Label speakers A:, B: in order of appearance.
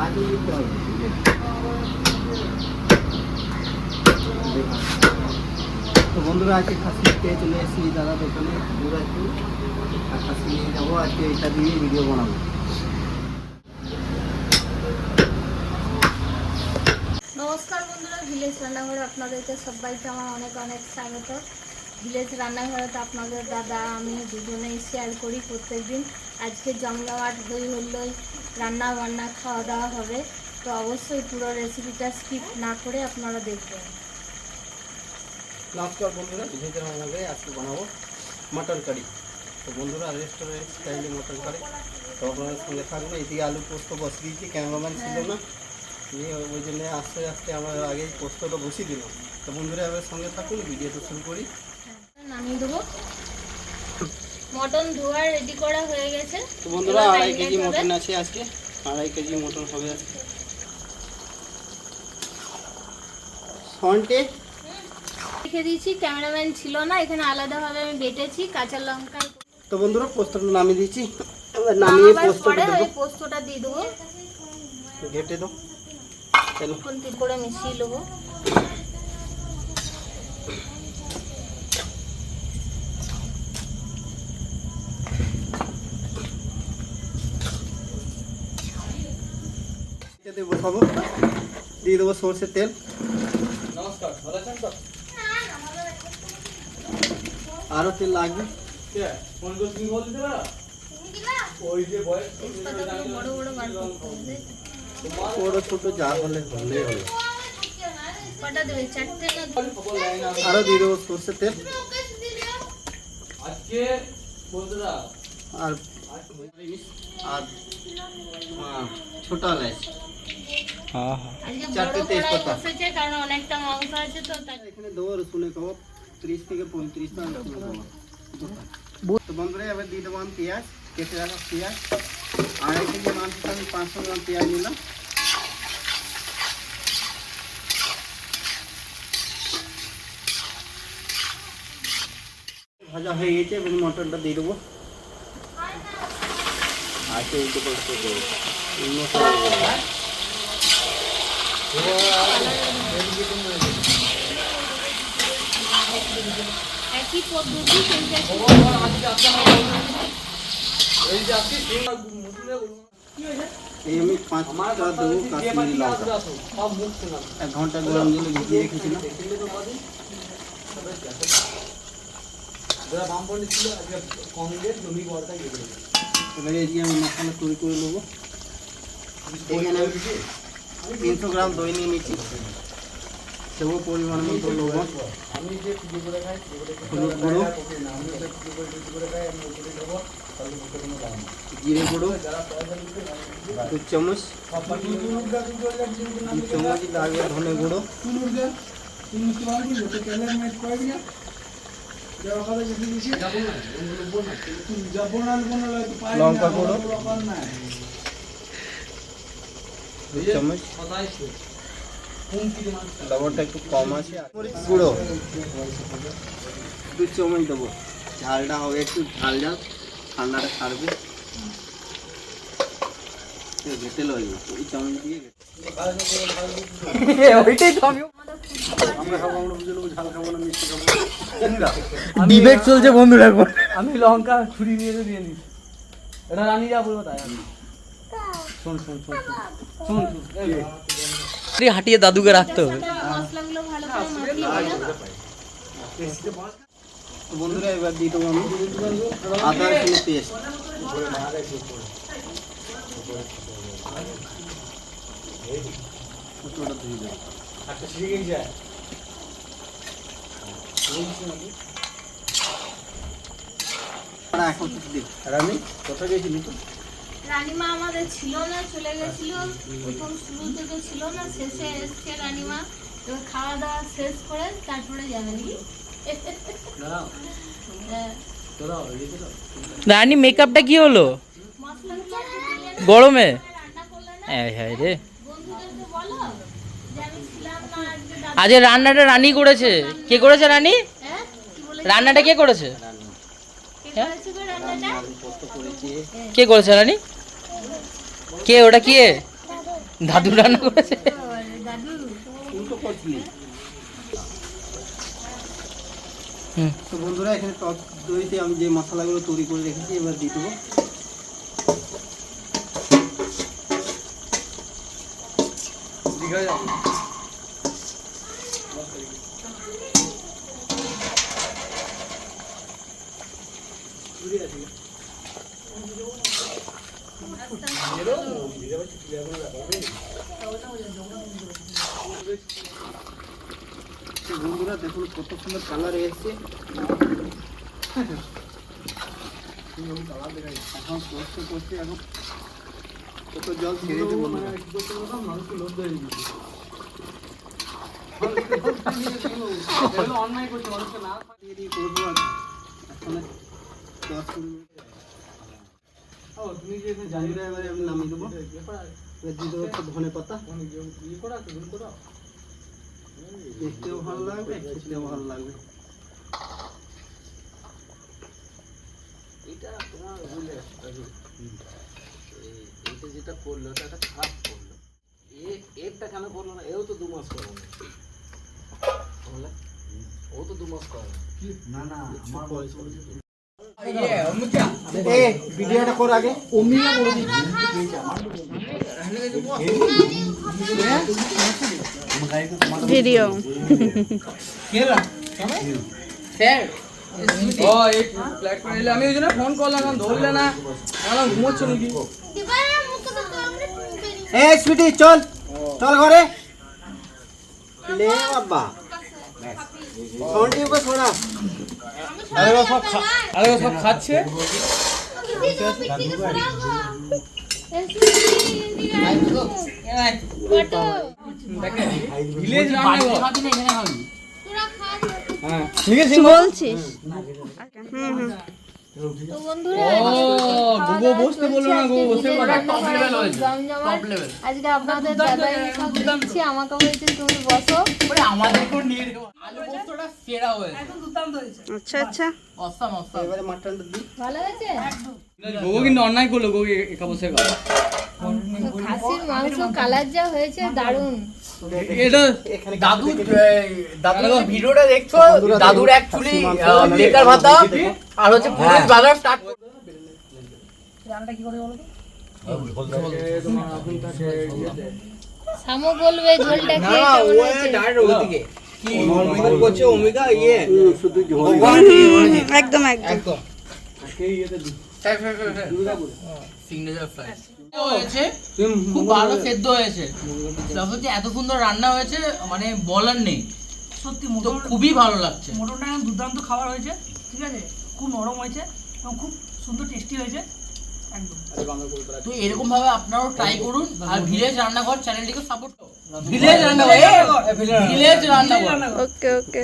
A: আগে দিতে হবে। তো বন্ধুরা আজকে খাসি পেয়ে চলে এসেছি দাদা দোকানে, পুরো একটু আর খাসি নিয়ে যাবো। আজকে এটা দিয়ে ভিডিও বানাবো।
B: নমস্কার বন্ধুরা, ভিলেজ রান্নাঘরে আপনাদেরকে সবাইকে আমার অনেক অনেক স্বাগত। ভিলেজ রান্নাঘরে তো আপনাদের দাদা আমি দুজনেই শেয়ার করি প্রত্যেকদিন। আজকে জমজমাট হই হল্লোই রান্না বান্না খাওয়া দাওয়া হবে, তো অবশ্যই পুরো রেসিপিটা স্কিপ না করে আপনারা দেখবেন।
A: নমস্কার বন্ধুরা, ভিলেজ রান্নাঘরে আজকে বানাবো মটন কারি। তো বন্ধুরা রেস্টুরেন্ট স্টাইলে মটন কারি, তো আপনাদের সঙ্গে থাকবো। এদিকে আলু পোস্ত বসিয়ে দিয়েছি, ক্যামেরাম্যান ছিল না, ওই জন্য আস্তে আস্তে আমরা আগে পোস্তটা বসিয়ে দিলাম। তো বন্ধুরা আমার সঙ্গে থাকুন, ভিডিওটা শুরু করি।
B: নামিয়ে দেবো। মটন ধোয়া রেডি করা হয়ে গেছে।
A: তো বন্ধুরা 2.5 কেজি মটন আছে আজকে, 2.5 কেজি মটন হবে আজকে। ফন্টে
B: রেখে দিয়েছি, ক্যামেরাম্যান ছিল না, এখানে আলাদাভাবে আমি বেটেছি কাঁচা লঙ্কা।
A: তো বন্ধুরা পোস্তটা নামিয়ে দিয়েছি, নামিয়ে
B: পোস্তটা দিয়ে দেবো,
A: ঘেটে দাও। চলো
B: খুন্তি করে মিশিয়ে নেবো।
A: দেবো সব, দিয়ে দেবো সরষের তেল।
C: নমস্কার, ভালো আছেন তো?
A: আরও তেল লাগবে।
C: ফোন করে তুমি বলতে পারো ওই যে বয়স
B: বড় বড় বার করতে হবে।
A: বড় ছোট যা হলে হলেই হলো।
B: কটা দেবে? 4টে না?
A: আরও দিয়ে দেবো সরষের তেল
C: আজকে বলতে দাও।
A: আর আর ছোট এলাচ।
B: আজকে
A: 4টে
B: বড় কড়াই
A: তেজপাতা।
B: বসেছে কারণ অনেকটা মাংস আছে তো তাই।
A: এখানে দেবো রসুনের কাবাব, 30 থেকে 35টা রসুনের কাবাব। তো বন্ধুরা এবার দিয়ে দেবো আমি পেঁয়াজ, কেটে রাখা পেঁয়াজ। 2.5 কেজি মাংস আমি 500 গ্রাম পেঁয়াজ নিলাম। ভাজা হয়ে গেছে এবং মটনটা দিয়ে দেবো। আচ্ছা এই তো করতে দেবো
B: একই পদ্ধতি কিন্তু
A: এই আমি 5টা দেবো কাশ্মীরি লঙ্কা। 1 ঘন্টা গরম জলে ভিজিয়ে রেখেছিলাম। এবারে এই যে আমি মশলা তৈরি করে নেবো। এখানে আমি 300 গ্রাম দই নিয়ে নিচ্ছি, দেবো পরিমাণ মতো লবণ, হলুদ গুঁড়ো, জিরে গুঁড়ো 2 চামচ, 2 চামচ লাগবে ধনে গুঁড়ো, লঙ্কা গুঁড়ো 2 চামচ, লবণটা একটু কম আছে। মরিচ গুঁড়ো 2 চামচ দেবো। ঝালটা হবে একটু ঝাল ঝাল, ঠান্ডাটা ছাড়বে। ঘেটে লইব ওই চামচ দিয়ে ওইটাই তো আমি আমরা খাবো, আমরা বুঝে নেবো ঝাল খাবো না মিষ্টি খাবো। ডিবেট চলছে বন্ধুরা।
C: আমি লঙ্কা ছুরি নিয়ে দিয়ে নিস। এটা রানী যা বলবো তাই। আমি শোন শোন শোন শোন শোন হাঁটিয়ে দাদুকে রাখতে হবে।
B: মশলাগুলো ভালো করে মাখিয়ে নিলাম।
A: তো বন্ধুরা এবার দিয়ে দেবো আমি আদা রসুনের পেস্ট। ধুয়ে দেবো। এখন রানী কোথায় গেছিলি তো?
B: রানীমা আমাদের ছিল না, চলে গেছিল। প্রথম শুরু থেকে ছিল না, শেষে এসছে রানীমা। এবার খাওয়া দাওয়া শেষ করে তারপরে যাবে নাকি?
D: রানী মেকআপটা কি হলো
B: মশলাগুলো
D: গরমে?
B: রান্না করলে না,
D: হ্যাঁ হ্যাঁ রে,
B: বন্ধুদেরকে বলো যে আমি ছিলাম না আজকে।
D: আজকে রান্নাটা রানী করেছে। কে করেছে রানী?
B: হ্যাঁ কি বলে
D: রান্নাটা কে করেছে?
B: কে করেছে গো রান্নাটা?
A: পোস্ত করেছি।
D: কে করেছে রানী? কে ওটা? কে? দাদু রান্না করেছে।
B: দাদু
A: তুই তো করছিলি।
D: হুম।
A: তো বন্ধুরা এখানে টক দইতে আমি যে মশলাগুলো তৈরি করে রেখেছি এবার দিয়ে দেবো।
C: দীঘা যাও।
A: তো বন্ধুরা দেখুন কত সুন্দর কালার এসেছে। এখন কষ্ট করছে, এখন কত জল ছেড়েছে বন্ধুরা।
C: অন্যায় করছে মানুষকে না
A: দিয়ে দিয়ে করবো আর এখন 10 মিনিট।
C: তুমি যে
A: বন্ধুরা এবারে আমি নামিয়ে দেবো। এবার দিয়ে দেবো একটু ধনে পাতা। দেখতেও ভালো লাগবে, খেতেও ভালো লাগবে।
C: এটা তোমার ভুলে এটা যেটা করলো এটা একটা খারাপ করলো। এরটা কেন করলো না? এও তো 2 মাস করলো না। ও তো 2 মাস করে না। না আমার
A: ভিডিওটা কর আগে।
B: ভিডিও
C: আমি ওই জন্য ফোন করলাম, ধরলে না, ঘুমোচ্ছ নাকি?
A: এই সুইটি চল চল ঘরে ले बाबा सोनी को छोड़ा।
C: আরে ও সব খাচ্ছে। ভিলেজ
B: বলছিস? তো বন্ধুরা
C: গুগো বসতে বললো না, গুগো বসতে বললো না।
B: আজকে আপনাদের দাদাই সব দিচ্ছি, আমাকে বলছে তুমি বসো।
D: আমাদেরকেও নিয়ে দেবো। আলু পোস্তটা সেরা হয়েছে।
B: আচ্ছা আচ্ছা,
D: অসাম অসাম।
A: এবারে মাটনটা দি।
B: ভালো হয়েছে।
C: গুগো কিন্তু অন্যায় করলো, গুগো একা বসে গেল।
B: তো খাসির মাংস কালার যা হয়েছে দারুণ।
C: এটা
A: এখানে
D: দাদু দাদু ভিডিওটা দেখছো? দাদুর অ্যাকচুয়ালি বেকার ভাতা আর হচ্ছে পুলিশ বাজার স্টার্ট।
B: সামো বলবে ঝোলটা খেয়ে কেমন হয়েছে।
A: শুধু ঝোল
B: একদম একদম।
D: সিগনেচার ফ্রাই হয়েছে, খুব ভালো সেদ্ধ হয়েছে। প্লাস হচ্ছে এত সুন্দর রান্না হয়েছে, মানে বলার নেই।
E: সত্যি
D: তো খুবই ভালো লাগছে।
E: মটনটা দুর্দান্ত খাবার হয়েছে, ঠিক আছে, খুব নরম হয়েছে এবং খুব সুন্দর টেস্টি হয়েছে একদম।
D: তো এরকম ভাবে আপনারাও ট্রাই করুন, আর ভিলেজ রান্নাঘর চ্যানেলটিকে সাপোর্ট করুন। ভিলেজ রান্নাঘর, ভিলেজ রান্নাঘর।
B: ওকে ওকে।